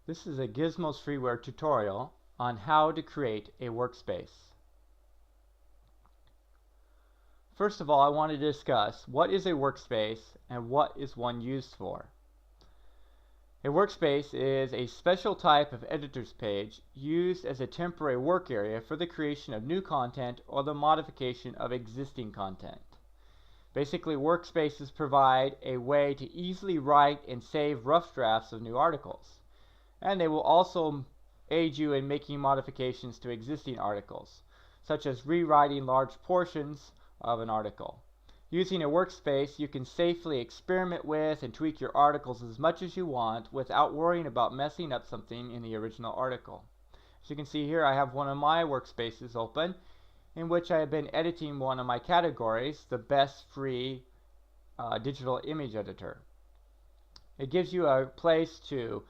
This is a Gizmo's freeware tutorial on how to create a workspace. First of all, I want to discuss what is a workspace and what is one used for. A workspace is a special type of editor's page used as a temporary work area for the creation of new content or the modification of existing content. Basically, workspaces provide a way to easily write and save rough drafts of new articles. And they will also aid you in making modifications to existing articles, such as rewriting large portions of an article. Using a workspace, you can safely experiment with and tweak your articles as much as you want without worrying about messing up something in the original article. As you can see here, I have one of my workspaces open in which I have been editing one of my categories, the best free digital image editor. It gives you a place to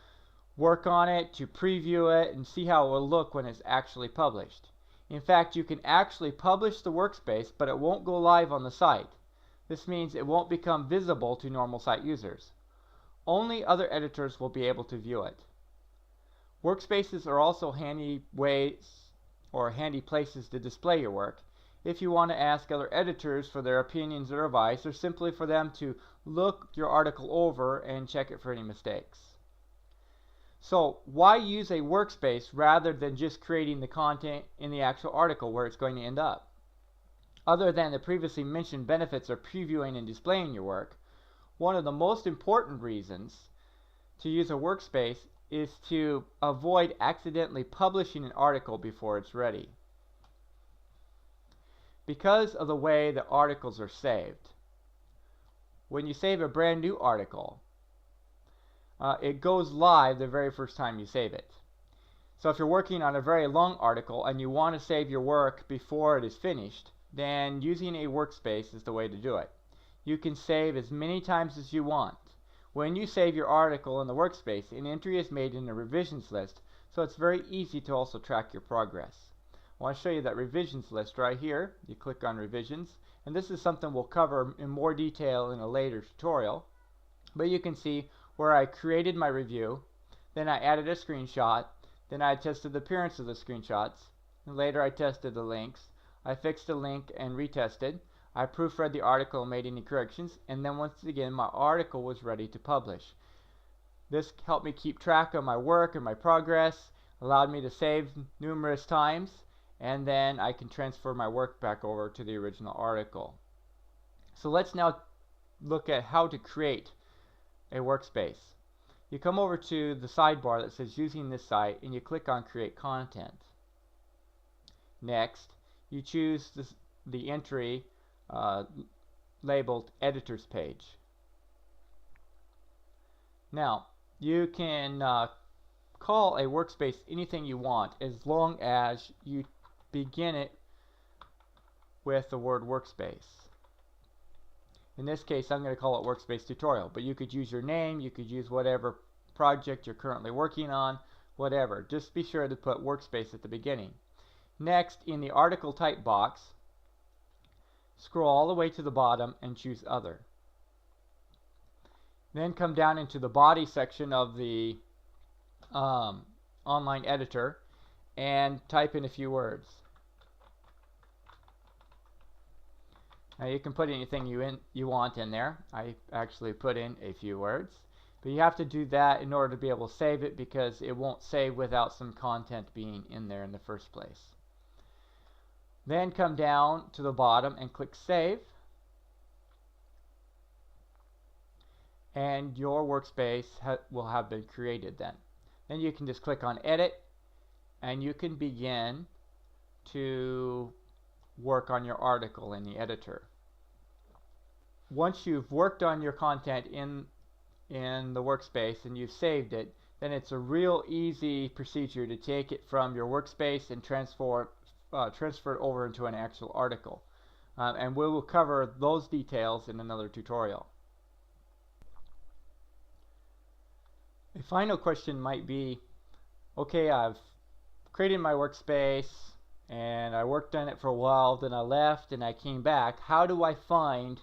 work on it, to preview it, and see how it will look when it's actually published. In fact, you can actually publish the workspace, but it won't go live on the site. This means it won't become visible to normal site users. Only other editors will be able to view it. Workspaces are also handy ways or handy places to display your work if you want to ask other editors for their opinions or advice, or simply for them to look your article over and check it for any mistakes. So why use a workspace rather than just creating the content in the actual article where it's going to end up? Other than the previously mentioned benefits of previewing and displaying your work, one of the most important reasons to use a workspace is to avoid accidentally publishing an article before it's ready. Because of the way the articles are saved, when you save a brand new article, it goes live the very first time you save it. So if you're working on a very long article and you want to save your work before it is finished, then using a workspace is the way to do it. You can save as many times as you want. When you save your article in the workspace, an entry is made in the revisions list, so it's very easy to also track your progress. I want to show you that revisions list right here. You click on revisions, and this is something we'll cover in more detail in a later tutorial. But you can see where I created my review, then I added a screenshot, then I tested the appearance of the screenshots, and later I tested the links. I fixed a link and retested. I proofread the article and made any corrections, and then once again my article was ready to publish. This helped me keep track of my work and my progress, allowed me to save numerous times, and then I can transfer my work back over to the original article. So let's now look at how to create a workspace. You come over to the sidebar that says using this site and you click on create content. Next, you choose the entry labeled editor's page. Now, you can call a workspace anything you want as long as you begin it with the word workspace. In this case, I'm going to call it workspace tutorial, but you could use your name, you could use whatever project you're currently working on, whatever. Just be sure to put workspace at the beginning. Next, in the article type box, scroll all the way to the bottom and choose other. Then come down into the body section of the online editor and type in a few words. Now you can put anything you want in there. I actually put in a few words. But you have to do that in order to be able to save it, because it won't save without some content being in there in the first place. Then come down to the bottom and click Save. And your workspace will have been created then. Then you can just click on Edit, and you can begin to work on your article in the editor. Once you've worked on your content in the workspace and you've saved it, then it's a real easy procedure to take it from your workspace and transfer it over into an actual article. And we will cover those details in another tutorial. A final question might be, okay, I've created my workspace and I worked on it for a while, then I left and I came back. How do I find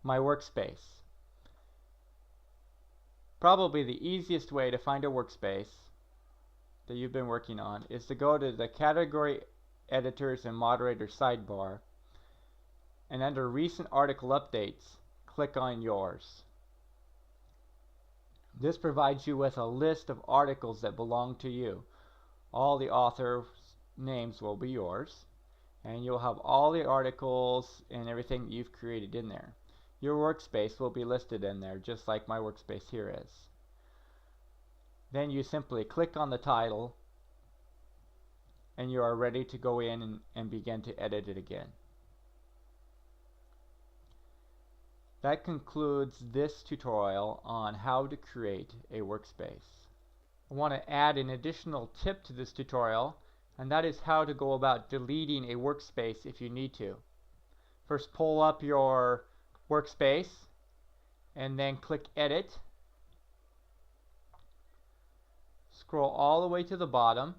my workspace? Probably the easiest way to find a workspace that you've been working on is to go to the Category Editors and Moderators sidebar, and under Recent Article Updates, click on Yours. This provides you with a list of articles that belong to you. All the authors' names will be yours, and you'll have all the articles and everything that you've created in there. Your workspace will be listed in there, just like my workspace here is. Then you simply click on the title, and you are ready to go in and begin to edit it again. That concludes this tutorial on how to create a workspace. I want to add an additional tip to this tutorial, and that is how to go about deleting a workspace if you need to. First, pull up your workspace and then click Edit. Scroll all the way to the bottom,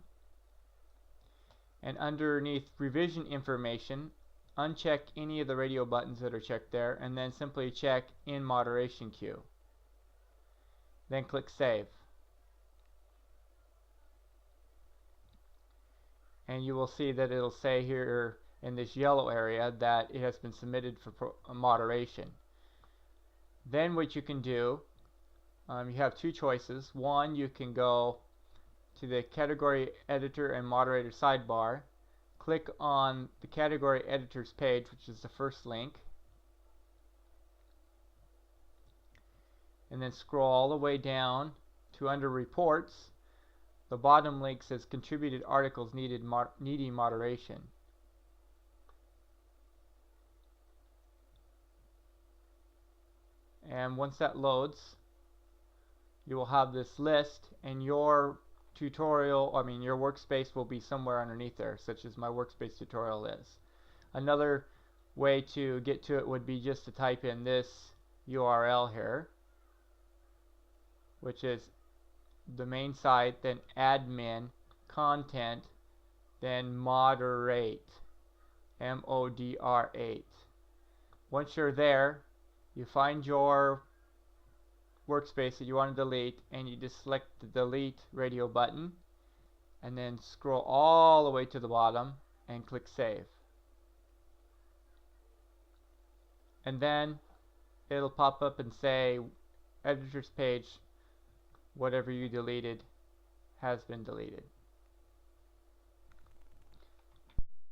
and underneath Revision Information, uncheck any of the radio buttons that are checked there, and then simply check In Moderation Queue. Then click Save. And you will see that it'll say here in this yellow area that it has been submitted for moderation. Then what you can do, you have two choices. One, you can go to the Category Editor and Moderator sidebar, click on the Category Editors page, which is the first link, and then scroll all the way down to under Reports. The bottom link says Contributed Articles Needing Moderation. And once that loads, you will have this list, and your your workspace will be somewhere underneath there, such as my workspace tutorial is. Another way to get to it would be just to type in this URL here, which is the main site, then admin, content, then moderate, M-O-D-R-8. Once you're there, you find your workspace that you want to delete, and you just select the Delete Radio button, and then scroll all the way to the bottom and click Save. And then it'll pop up and say Editor's page, whatever you deleted has been deleted.